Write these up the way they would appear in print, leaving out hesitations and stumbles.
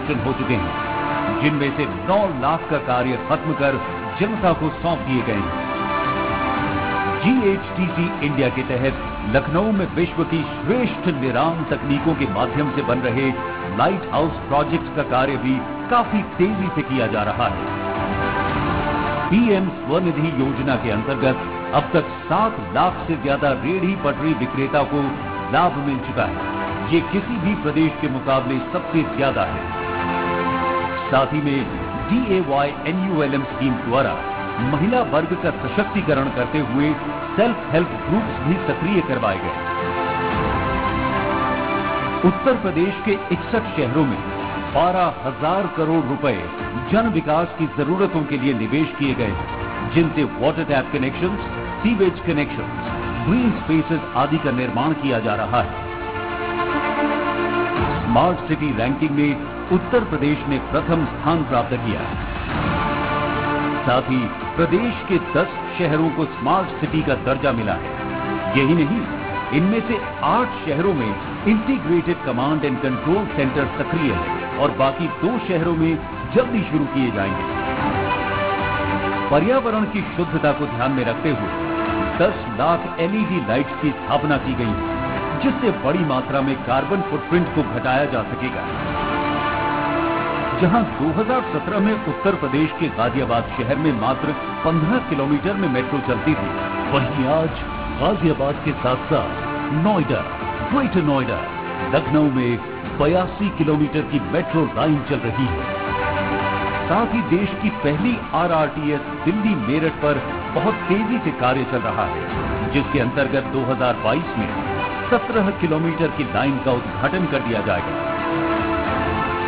Connection हो चुके हैं, जिनमें से 9 लाख का कार्य खत्म कर जनता को सौंप दिए गए हैं। GHTC इंडिया के तहत लखनऊ में विश्व की श्रेष्ठ निराम तकनीकों के माध्यम से बन रहे लाइट हाउस प्रोजेक्ट का कार्य भी काफी तेजी से किया जा रहा है। PM स्वनिधि योजना के अंतर्गत अब तक 7 लाख से ज्यादा रेहड़ी पटरी विक्रेता को लाभ मिल चुका है। ये किसी भी प्रदेश के मुकाबले सबसे ज्यादा है। साथ ही में DAY NULM स्कीम द्वारा महिला वर्ग का सशक्तिकरण करते हुए सेल्फ हेल्प ग्रुप्स भी सक्रिय करवाए गए। उत्तर प्रदेश के 61 शहरों में 12,000 करोड़ रुपए जन विकास की जरूरतों के लिए निवेश किए गए हैं, जिनसे water tap connections, sewage connections, green spaces आदि का निर्माण किया जा रहा है। स्मार्ट सिटी रैंकिंग में उत्तर प्रदेश ने प्रथम स्थान प्राप्त किया है। साथ ही प्रदेश के 10 शहरों को स्मार्ट सिटी का दर्जा मिला है। यही नहीं, इनमें से 8 शहरों में integrated command and control centre सक्रिय है और बाकी 2 शहरों में जल्दी शुरू किए जाएंगे। पर्यावरण की शुद्धता को ध्यान में रखते हुए 10 लाख LED लाइट्स की स्थापना की गई है, जिससे बड़ी मात्रा में कार्बन फुटप्रिंट को घटाया जा सकेगा। जहां 2017 में उत्तर प्रदेश के गाजियाबाद शहर में मात्र 15 किलोमीटर में मेट्रो चलती थी, वहीं आज गाजियाबाद के साथ साथ नोएडा, ग्रेटर नोएडा, लखनऊ में 82 किलोमीटर की मेट्रो लाइन चल रही है। साथ ही देश की पहली RRTS दिल्ली मेरठ पर बहुत तेजी से कार्य चल रहा है, जिसके अंतर्गत 2022 में 17 किलोमीटर की लाइन का उद्घाटन कर दिया जाएगा।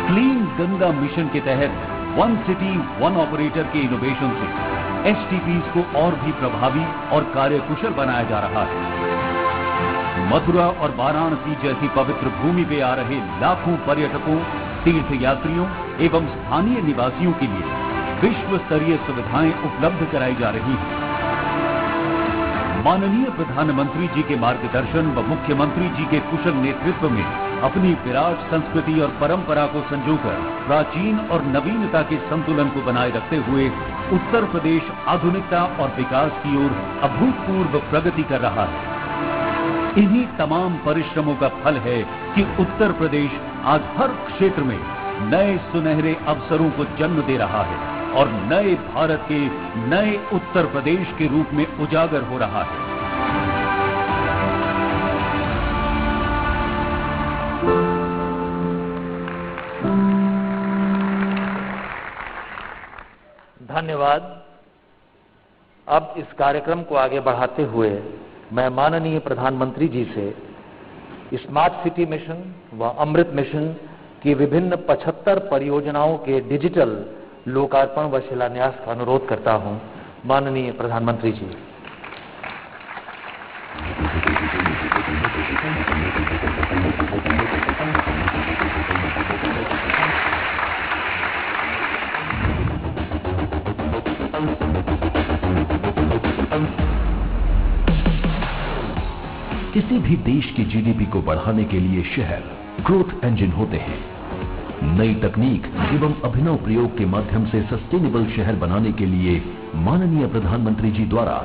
क्लीन गंगा मिशन के तहत वन सिटी वन ऑपरेटर के इनोवेशन से STPs को और भी प्रभावी और कार्यकुशल बनाया जा रहा है। मथुरा और वाराणसी जैसी पवित्र भूमि पे आ रहे लाखों पर्यटकों, तीर्थ यात्रियों एवं स्थानीय निवासियों के लिए विश्व स्तरीय सुविधाएं उपलब्ध कराई जा रही हैं। माननीय प्रधानमंत्री जी के मार्गदर्शन व मुख्यमंत्री जी के कुशल नेतृत्व में अपनी विराट संस्कृति और परंपरा को संजोकर प्राचीन और नवीनता के संतुलन को बनाए रखते हुए उत्तर प्रदेश आधुनिकता और विकास की ओर अभूतपूर्व प्रगति कर रहा है। इन्हीं तमाम परिश्रमों का फल है कि उत्तर प्रदेश आज हर क्षेत्र में नए सुनहरे अवसरों को जन्म दे रहा है और नए भारत के नए उत्तर प्रदेश के रूप में उजागर हो रहा है। धन्यवाद। अब इस कार्यक्रम को आगे बढ़ाते हुए मैं माननीय प्रधानमंत्री जी से स्मार्ट सिटी मिशन व अमृत मिशन की विभिन्न 75 परियोजनाओं के डिजिटल लोकार्पण व शिलान्यास का अनुरोध करता हूं। माननीय प्रधानमंत्री जी। किसी भी देश की GDP को बढ़ाने के लिए शहर ग्रोथ इंजन होते हैं। नई तकनीक एवं अभिनव प्रयोग के माध्यम से सस्टेनेबल शहर बनाने के लिए माननीय प्रधानमंत्री जी द्वारा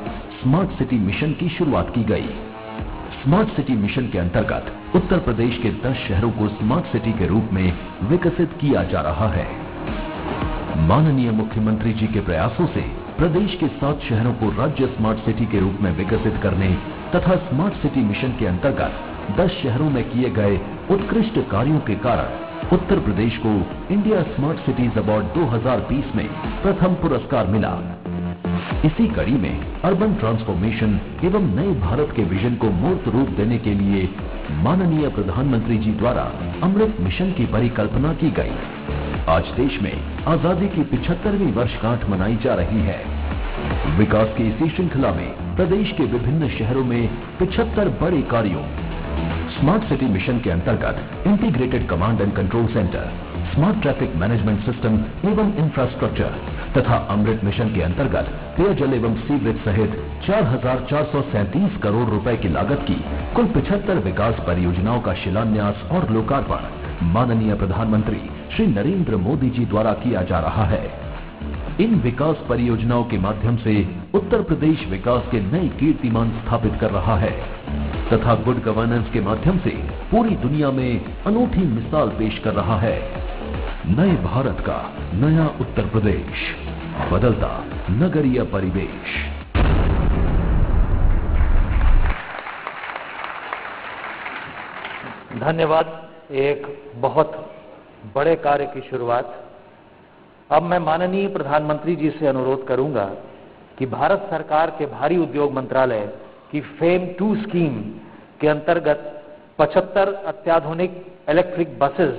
स्मार्ट सिटी मिशन की शुरुआत की गई। स्मार्ट सिटी मिशन के अंतर्गत उत्तर प्रदेश के 10 शहरों को स्मार्ट सिटी के रूप में विकसित किया जा रहा है। माननीय मुख्यमंत्री जी के प्रयासों से प्रदेश के 7 शहरों को राज्य स्मार्ट सिटी के रूप में विकसित करने तथा स्मार्ट सिटी मिशन के अंतर्गत 10 शहरों में किए गए उत्कृष्ट कार्यों के कारण उत्तर प्रदेश को इंडिया स्मार्ट सिटीज अवार्ड 2020 में प्रथम पुरस्कार मिला। इसी कड़ी में अर्बन ट्रांसफॉर्मेशन एवं नए भारत के विजन को मूर्त रूप देने के लिए माननीय प्रधानमंत्री जी द्वारा अमृत मिशन की परिकल्पना की गई। आज देश में आजादी की 75वीं वर्षगांठ मनाई जा रही है। विकास की इसी श्रृंखला में प्रदेश के विभिन्न शहरों में 75 बड़े कार्यों, स्मार्ट सिटी मिशन के अंतर्गत integrated command and control centre, smart traffic management system एवं इंफ्रास्ट्रक्चर तथा अमृत मिशन के अंतर्गत पेयजल एवं सीवरेज सहित 4,437 करोड़ रुपए की लागत की कुल 75 विकास परियोजनाओं का शिलान्यास और लोकार्पण माननीय प्रधानमंत्री श्री नरेंद्र मोदी जी द्वारा किया जा रहा है। इन विकास परियोजनाओं के माध्यम से उत्तर प्रदेश विकास के नए कीर्तिमान स्थापित कर रहा है तथा गुड गवर्नेंस के माध्यम से पूरी दुनिया में अनूठी मिसाल पेश कर रहा है। नए भारत का नया उत्तर प्रदेश, बदलता नगरीय परिवेश। धन्यवाद। एक बहुत बड़े कार्य की शुरुआत। अब मैं माननीय प्रधानमंत्री जी से अनुरोध करूंगा कि भारत सरकार के भारी उद्योग मंत्रालय की फेम 2 स्कीम के अंतर्गत 75 अत्याधुनिक इलेक्ट्रिक बसेस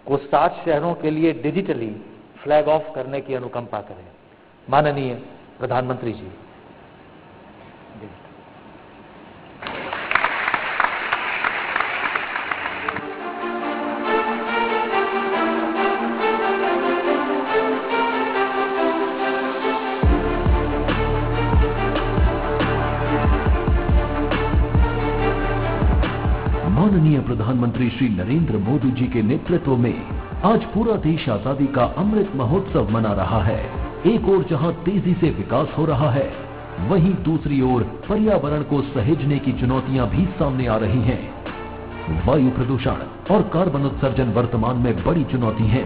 को 60 शहरों के लिए डिजिटली फ्लैग ऑफ करने की अनुकंपा करें। माननीय प्रधानमंत्री जी। माननीय प्रधानमंत्री श्री नरेंद्र मोदी जी के नेतृत्व में आज पूरा देश आजादी का अमृत महोत्सव मना रहा है। एक ओर जहां तेजी से विकास हो रहा है, वहीं दूसरी ओर पर्यावरण को सहेजने की चुनौतियां भी सामने आ रही हैं। वायु प्रदूषण और कार्बन उत्सर्जन वर्तमान में बड़ी चुनौती है।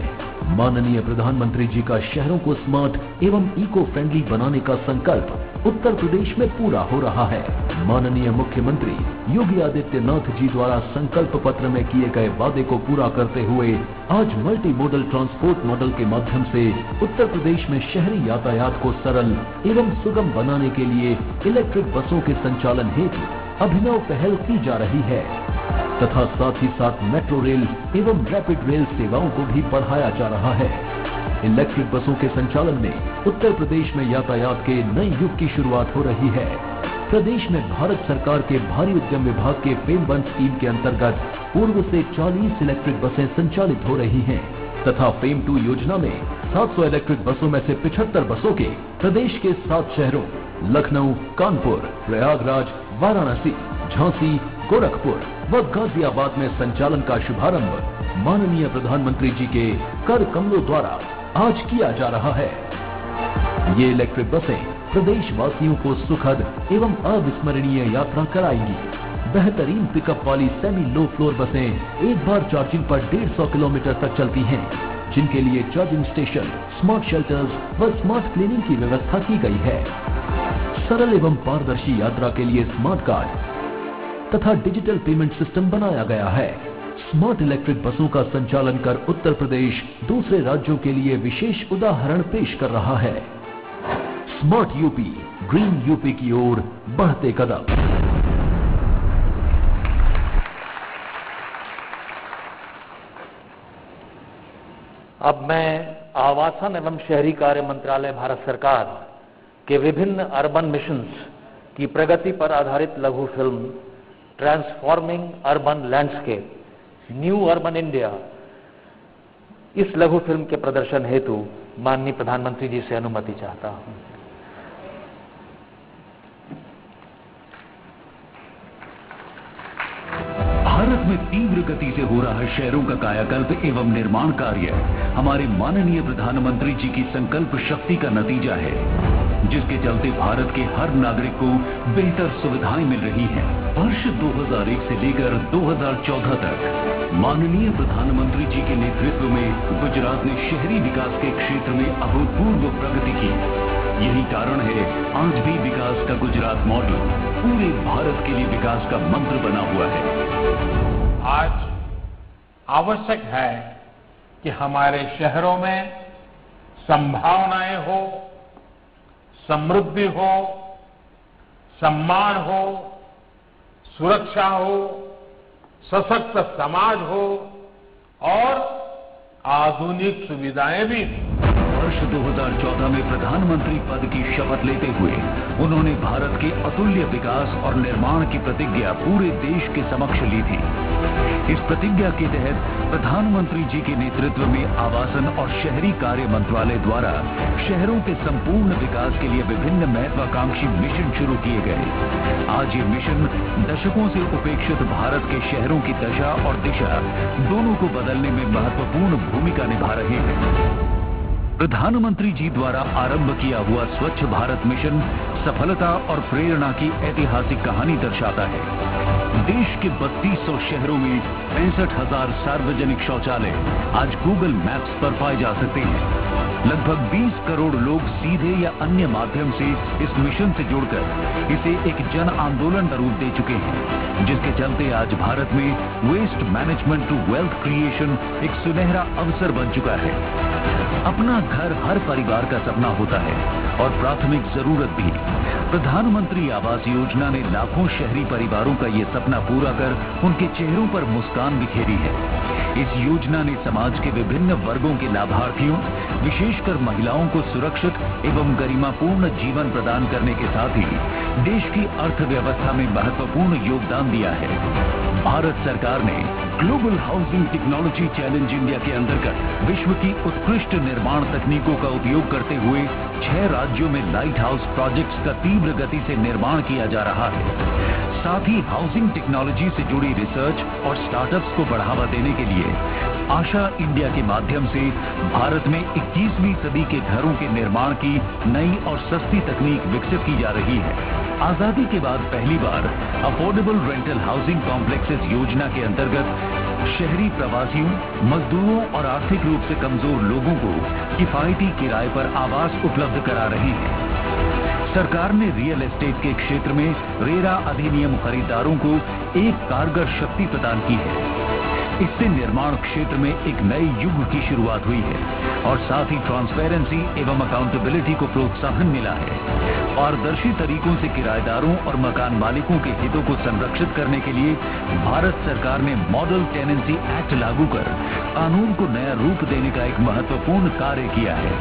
माननीय प्रधानमंत्री जी का शहरों को स्मार्ट एवं इको फ्रेंडली बनाने का संकल्प उत्तर प्रदेश में पूरा हो रहा है। माननीय मुख्यमंत्री योगी आदित्यनाथ जी द्वारा संकल्प पत्र में किए गए वादे को पूरा करते हुए आज मल्टी मॉडल ट्रांसपोर्ट मॉडल के माध्यम से उत्तर प्रदेश में शहरी यातायात को सरल एवं सुगम बनाने के लिए इलेक्ट्रिक बसों के संचालन हेतु अभिनव पहल की जा रही है तथा साथ ही साथ मेट्रो रेल एवं रैपिड रेल सेवाओं को भी बढ़ाया जा रहा है। इलेक्ट्रिक बसों के संचालन में उत्तर प्रदेश में यातायात के नए युग की शुरुआत हो रही है। प्रदेश में भारत सरकार के भारी उद्यम विभाग के फेम 1 स्कीम के अंतर्गत पूर्व से 40 इलेक्ट्रिक बसें संचालित हो रही हैं तथा फेम 2 योजना में 700 इलेक्ट्रिक बसों में से 75 बसों के प्रदेश के 7 शहरों लखनऊ, कानपुर, प्रयागराज, वाराणसी, झांसी, गोरखपुर व गाजियाबाद में संचालन का शुभारंभ माननीय प्रधानमंत्री जी के कर कमलों द्वारा आज किया जा रहा है। ये इलेक्ट्रिक बसें प्रदेशवासियों को सुखद एवं अविस्मरणीय यात्रा कराएंगी। बेहतरीन पिकअप वाली सेमी लो फ्लोर बसें एक बार चार्जिंग पर 150 किलोमीटर तक चलती हैं, जिनके लिए चार्जिंग स्टेशन, स्मार्ट शेल्टर्स व स्मार्ट क्लीनिंग की व्यवस्था की गई है। सरल एवं पारदर्शी यात्रा के लिए स्मार्ट कार्ड तथा डिजिटल पेमेंट सिस्टम बनाया गया है। स्मार्ट इलेक्ट्रिक बसों का संचालन कर उत्तर प्रदेश दूसरे राज्यों के लिए विशेष उदाहरण पेश कर रहा है। स्मार्ट यूपी, ग्रीन यूपी की ओर बढ़ते कदम। अब मैं आवासन एवं शहरी कार्य मंत्रालय भारत सरकार के विभिन्न अर्बन मिशंस की प्रगति पर आधारित लघु film transforming urban landscape, new urban India, इस लघु फिल्म के प्रदर्शन हेतु माननीय प्रधानमंत्री जी से अनुमति चाहता हूं। भारत में तीव्र गति से हो रहा शहरों का कायाकल्प एवं निर्माण कार्य हमारे माननीय प्रधानमंत्री जी की संकल्प शक्ति का नतीजा है, जिसके चलते भारत के हर नागरिक को बेहतर सुविधाएं मिल रही हैं। वर्ष 2001 से लेकर 2014 तक माननीय प्रधानमंत्री जी के नेतृत्व में गुजरात ने शहरी विकास के क्षेत्र में अभूतपूर्व प्रगति की। यही कारण है आज भी विकास का गुजरात मॉडल पूरे भारत के लिए विकास का मंत्र बना हुआ है। आज आवश्यक है कि हमारे शहरों में संभावनाएं हो, समृद्धि हो, सम्मान हो, सुरक्षा हो, सशक्त समाज हो और आधुनिक सुविधाएं भी हो। वर्ष 2014 में प्रधानमंत्री पद की शपथ लेते हुए उन्होंने भारत के अतुल्य विकास और निर्माण की प्रतिज्ञा पूरे देश के समक्ष ली थी। इस प्रतिज्ञा के तहत प्रधानमंत्री जी के नेतृत्व में आवासन और शहरी कार्य मंत्रालय द्वारा शहरों के संपूर्ण विकास के लिए विभिन्न महत्वाकांक्षी मिशन शुरू किए गए। आज ये मिशन दशकों से उपेक्षित भारत के शहरों की दशा और दिशा दोनों को बदलने में महत्वपूर्ण भूमिका निभा रहे हैं। प्रधानमंत्री जी द्वारा आरंभ किया हुआ स्वच्छ भारत मिशन सफलता और प्रेरणा की ऐतिहासिक कहानी दर्शाता है। देश के 3200 शहरों में 65,000 सार्वजनिक शौचालय आज गूगल मैप्स पर पाए जा सकते हैं। लगभग 20 करोड़ लोग सीधे या अन्य माध्यम से इस मिशन से जुड़कर इसे एक जन आंदोलन का रूप दे चुके हैं, जिसके चलते आज भारत में waste management to wealth creation एक सुनहरा अवसर बन चुका है। अपना घर हर परिवार का सपना होता है और प्राथमिक जरूरत भी। प्रधानमंत्री आवास योजना ने लाखों शहरी परिवारों का ये सपना पूरा कर उनके चेहरों पर मुस्कान बिखेरी है। इस योजना ने समाज के विभिन्न वर्गों के लाभार्थियों, विशेषकर महिलाओं को सुरक्षित एवं गरिमापूर्ण जीवन प्रदान करने के साथ ही देश की अर्थव्यवस्था में महत्वपूर्ण योगदान दिया है। भारत सरकार ने global housing technology challenge India के अंतर्गत विश्व की उत्कृष्ट निर्माण तकनीकों का उपयोग करते हुए 6 राज्यों में लाइट हाउस प्रोजेक्ट्स का तीव्र गति से निर्माण किया जा रहा है। साथ ही हाउसिंग टेक्नोलॉजी से जुड़ी रिसर्च और स्टार्टअप्स को बढ़ावा देने के लिए आशा इंडिया के माध्यम से भारत में 21वीं सदी के घरों के निर्माण की नई और सस्ती तकनीक विकसित की जा रही है। आजादी के बाद पहली बार अफोर्डेबल रेंटल हाउसिंग कॉम्प्लेक्सेस योजना के अंतर्गत शहरी प्रवासियों, मजदूरों और आर्थिक रूप से कमजोर लोगों को किफायती किराए पर आवास उपलब्ध करा रही है। सरकार ने रियल एस्टेट के क्षेत्र में रेरा अधिनियम खरीदारों को एक कारगर शक्ति प्रदान की है। इससे निर्माण क्षेत्र में एक नए युग की शुरुआत हुई है और साथ ही ट्रांसपेरेंसी एवं अकाउंटेबिलिटी को प्रोत्साहन मिला है। पारदर्शी तरीकों से किराएदारों और मकान मालिकों के हितों को संरक्षित करने के लिए भारत सरकार ने मॉडल टेनेंसी एक्ट लागू कर कानून को नया रूप देने का एक महत्वपूर्ण कार्य किया है।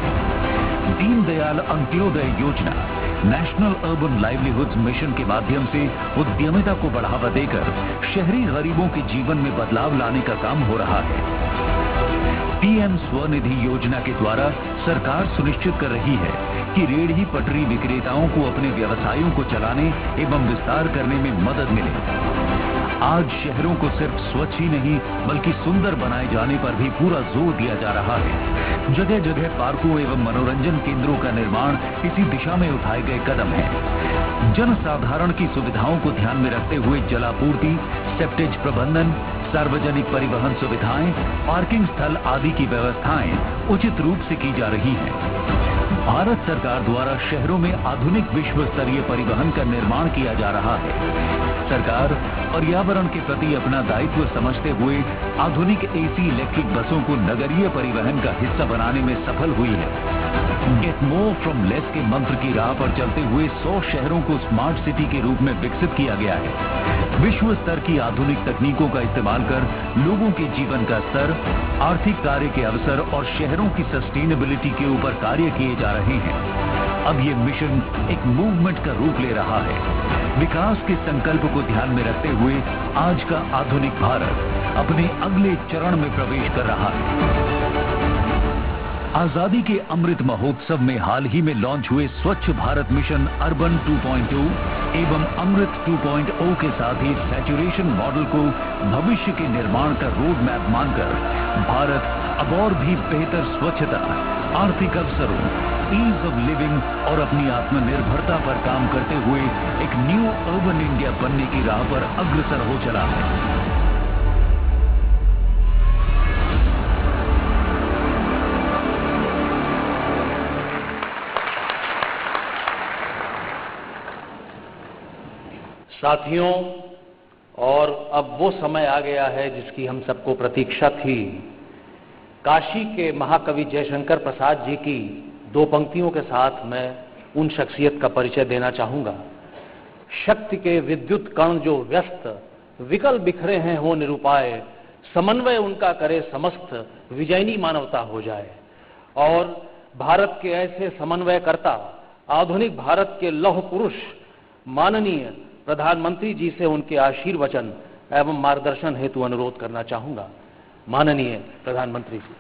दीनदयाल अंत्योदय योजना नेशनल अर्बन लाइवलीहुड्स मिशन के माध्यम से उद्यमिता को बढ़ावा देकर शहरी गरीबों के जीवन में बदलाव लाने का काम हो रहा है। पीएम स्वनिधि योजना के द्वारा सरकार सुनिश्चित कर रही है कि रेहड़ी पटरी विक्रेताओं को अपने व्यवसायों को चलाने एवं विस्तार करने में मदद मिले। आज शहरों को सिर्फ स्वच्छ ही नहीं बल्कि सुंदर बनाए जाने पर भी पूरा जोर दिया जा रहा है। जगह जगह पार्कों एवं मनोरंजन केंद्रों का निर्माण इसी दिशा में उठाए गए कदम है। जन साधारण की सुविधाओं को ध्यान में रखते हुए जलापूर्ति, सेप्टेज प्रबंधन, सार्वजनिक परिवहन सुविधाएं, पार्किंग स्थल आदि की व्यवस्थाएं उचित रूप से की जा रही हैं। भारत सरकार द्वारा शहरों में आधुनिक विश्व स्तरीय परिवहन का निर्माण किया जा रहा है। सरकार पर्यावरण के प्रति अपना दायित्व समझते हुए आधुनिक एसी इलेक्ट्रिक बसों को नगरीय परिवहन का हिस्सा बनाने में सफल हुई है। गेट मोर फ्रॉम लेस के मंत्र की राह पर चलते हुए 100 शहरों को स्मार्ट सिटी के रूप में विकसित किया गया है। विश्व स्तर की आधुनिक तकनीकों का इस्तेमाल कर लोगों के जीवन का स्तर, आर्थिक कार्य के अवसर और शहरों की सस्टेनेबिलिटी के ऊपर कार्य किए जा रहे हैं। अब ये मिशन एक मूवमेंट का रूप ले रहा है। विकास के संकल्प को ध्यान में रखते हुए आज का आधुनिक भारत अपने अगले चरण में प्रवेश कर रहा है। आजादी के अमृत महोत्सव में हाल ही में लॉन्च हुए स्वच्छ भारत मिशन अर्बन 2.0 एवं अमृत 2.0 के साथ ही सैचुरेशन मॉडल को भविष्य के निर्माण का रोड मैप मानकर भारत अब और भी बेहतर स्वच्छता, आर्थिक अवसरों, ईज ऑफ लिविंग और अपनी आत्मनिर्भरता पर काम करते हुए एक न्यू अर्बन इंडिया बनने की राह पर अग्रसर हो चला है। साथियों, और अब वो समय आ गया है जिसकी हम सबको प्रतीक्षा थी। काशी के महाकवि जयशंकर प्रसाद जी की 2 पंक्तियों के साथ मैं उन शख्सियत का परिचय देना चाहूंगा। शक्ति के विद्युत कण जो व्यस्त विकल बिखरे हैं हो निरुपाय, समन्वय उनका करे समस्त विजयनी मानवता हो जाए। और भारत के ऐसे समन्वयकर्ता, आधुनिक भारत के लौह पुरुष माननीय प्रधानमंत्री जी से उनके आशीर्वचन एवं मार्गदर्शन हेतु अनुरोध करना चाहूंगा। माननीय प्रधानमंत्री जी।